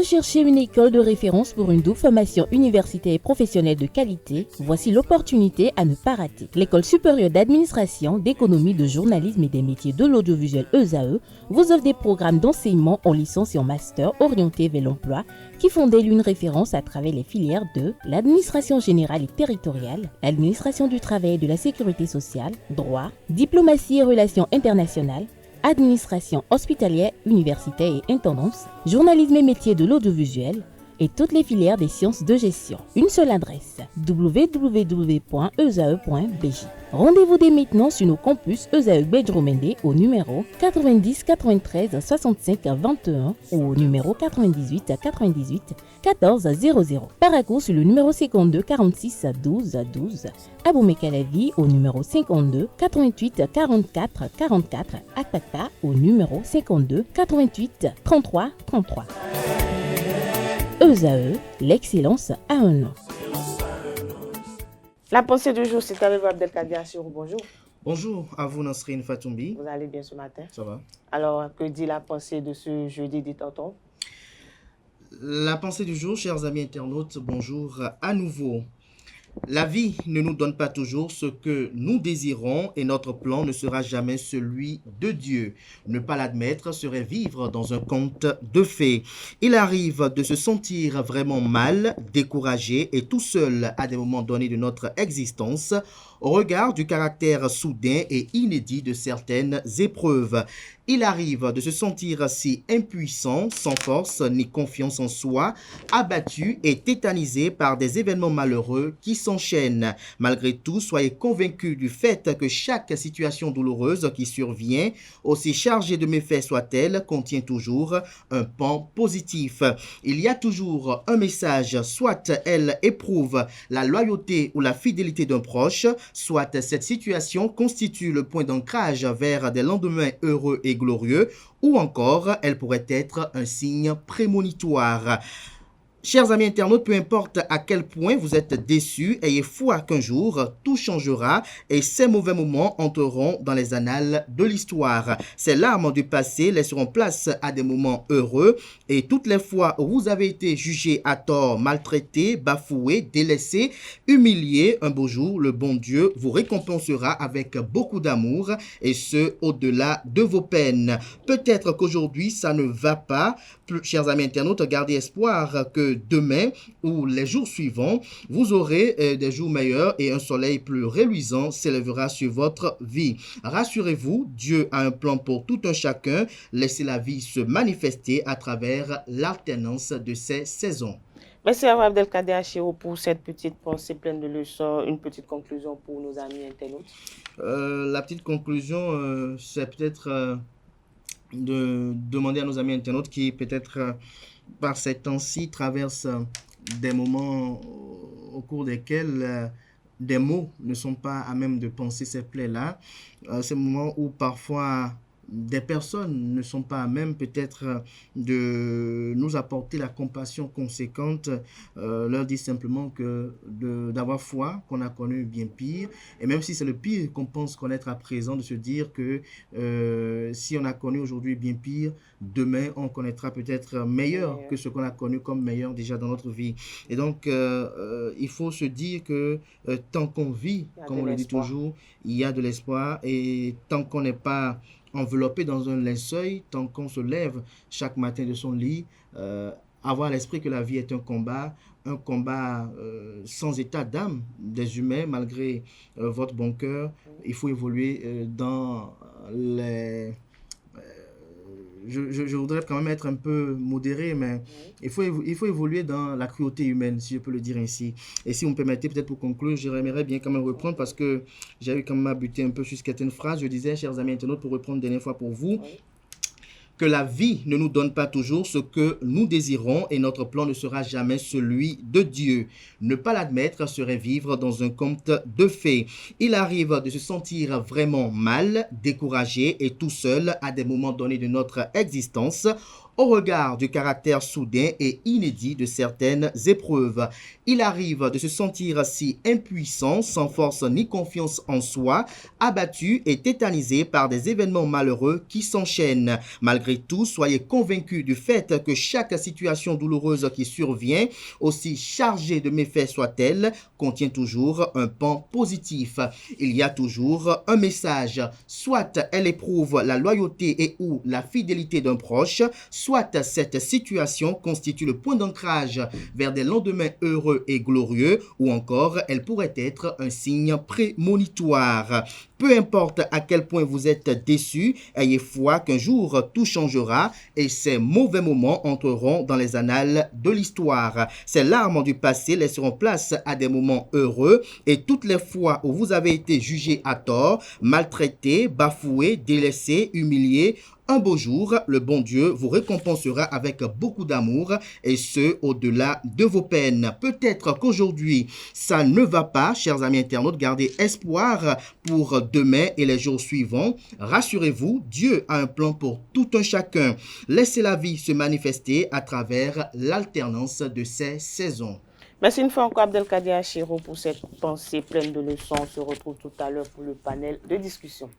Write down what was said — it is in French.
recherchez une école de référence pour une double formation universitaire et professionnelle de qualité? Voici l'opportunité à ne pas rater. L'École supérieure d'administration, d'économie, de journalisme et des métiers de l'audiovisuel ESAE vous offre des programmes d'enseignement en licence et en master orientés vers l'emploi qui font d'elle une référence à travers les filières de l'administration générale et territoriale, l'administration du travail et de la sécurité sociale, droit, diplomatie et relations internationales, administration hospitalière, universitaire et intendance, journalisme et métiers de l'audiovisuel et toutes les filières des sciences de gestion. Une seule adresse, www.esae.bj. Rendez-vous dès maintenant sur nos campus ESAE Bedjromende au numéro 90 93 65 21 ou au numéro 98 98 14 00. Paracourt sur le numéro 52 46 12 12. Aboumé-Calavi au numéro 52 88 44 44. Akpaka au numéro 52 88 33 33. ESAE, l'excellence a un nom. La pensée du jour, c'est avec vous, Abdelkader Assirou. Bonjour. Bonjour à vous, Nasrine Fatoumbi. Vous allez bien ce matin? Ça va. Alors, que dit la pensée de ce jeudi des tontons? La pensée du jour, chers amis internautes, bonjour à nouveau. La vie ne nous donne pas toujours ce que nous désirons et notre plan ne sera jamais celui de Dieu. Ne pas l'admettre serait vivre dans un conte de fées. Il arrive de se sentir vraiment mal, découragé et tout seul à des moments donnés de notre existence au regard du caractère soudain et inédit de certaines épreuves. Il arrive de se sentir si impuissant, sans force ni confiance en soi, abattu et tétanisé par des événements malheureux qui s'enchaînent. Malgré tout, soyez convaincus du fait que chaque situation douloureuse qui survient, aussi chargée de méfaits soit-elle, contient toujours un pan positif. Il y a toujours un message, soit elle éprouve la loyauté ou la fidélité d'un proche, soit cette situation constitue le point d'ancrage vers des lendemains heureux et glorieux, ou encore elle pourrait être un signe prémonitoire. Chers amis internautes, peu importe à quel point vous êtes déçus, ayez foi qu'un jour, tout changera et ces mauvais moments entreront dans les annales de l'histoire. Ces larmes du passé laisseront place à des moments heureux et toutes les fois où vous avez été jugé à tort, maltraité, bafoué, délaissé, humilié, un beau jour, le bon Dieu vous récompensera avec beaucoup d'amour et ce, au-delà de vos peines. Peut-être qu'aujourd'hui, ça ne va pas. Chers amis internautes, gardez espoir que demain ou les jours suivants, vous aurez des jours meilleurs et un soleil plus reluisant s'élèvera sur votre vie. Rassurez-vous, Dieu a un plan pour tout un chacun. Laissez la vie se manifester à travers l'alternance de ces saisons. Merci à vous, Abdelkader Assirou, pour cette petite pensée pleine de leçons. Une petite conclusion pour nos amis internautes. La petite conclusion, c'est peut-être de demander à nos amis internautes qui peut-être par ces temps-ci traversent des moments au cours desquels des mots ne sont pas à même de penser ces plaies-là. Ces moments où parfois des personnes ne sont pas à même peut-être de nous apporter la compassion conséquente, leur dire simplement que d'avoir foi, qu'on a connu bien pire, et même si c'est le pire qu'on pense connaître à présent, de se dire que si on a connu aujourd'hui bien pire, demain on connaîtra peut-être meilleur que ce qu'on a connu comme meilleur déjà dans notre vie. Et donc il faut se dire que tant qu'on vit, comme on le dit toujours, il y a de l'espoir, et tant qu'on n'est pas enveloppé dans un linceul, tant qu'on se lève chaque matin de son lit, avoir à l'esprit que la vie est un combat sans état d'âme des humains, malgré votre bon cœur. Il faut évoluer dans les... Je voudrais quand même être un peu modéré, mais il faut évoluer dans la cruauté humaine, si je peux le dire ainsi. Et si vous me permettez, peut-être pour conclure, j'aimerais bien quand même reprendre, parce que j'ai eu quand même à buter un peu sur certaines phrases. Je disais, chers amis internautes, pour reprendre une dernière fois pour vous, que la vie ne nous donne pas toujours ce que nous désirons et notre plan ne sera jamais celui de Dieu. Ne pas l'admettre serait vivre dans un conte de fées. Il arrive de se sentir vraiment mal, découragé et tout seul à des moments donnés de notre existence, au regard du caractère soudain et inédit de certaines épreuves. Il arrive de se sentir si impuissant, sans force ni confiance en soi, abattu et tétanisé par des événements malheureux qui s'enchaînent. Malgré tout, soyez convaincus du fait que chaque situation douloureuse qui survient, aussi chargée de méfaits soit-elle, contient toujours un pan positif. Il y a toujours un message. Soit elle éprouve la loyauté et ou la fidélité d'un proche, soit cette situation constitue le point d'ancrage vers des lendemains heureux et glorieux, ou encore elle pourrait être un signe prémonitoire. Peu importe à quel point vous êtes déçu, ayez foi qu'un jour tout changera et ces mauvais moments entreront dans les annales de l'histoire. Ces larmes du passé laisseront place à des moments heureux et toutes les fois où vous avez été jugé à tort, maltraité, bafoué, délaissé, humilié, un beau jour, le bon Dieu vous récompensera avec beaucoup d'amour et ce, au-delà de vos peines. Peut-être qu'aujourd'hui, ça ne va pas, chers amis internautes, gardez espoir pour demain et les jours suivants. Rassurez-vous, Dieu a un plan pour tout un chacun. Laissez la vie se manifester à travers l'alternance de ces saisons. Merci une fois encore Abdelkader Achiro pour cette pensée pleine de leçons. On se retrouve tout à l'heure pour le panel de discussion.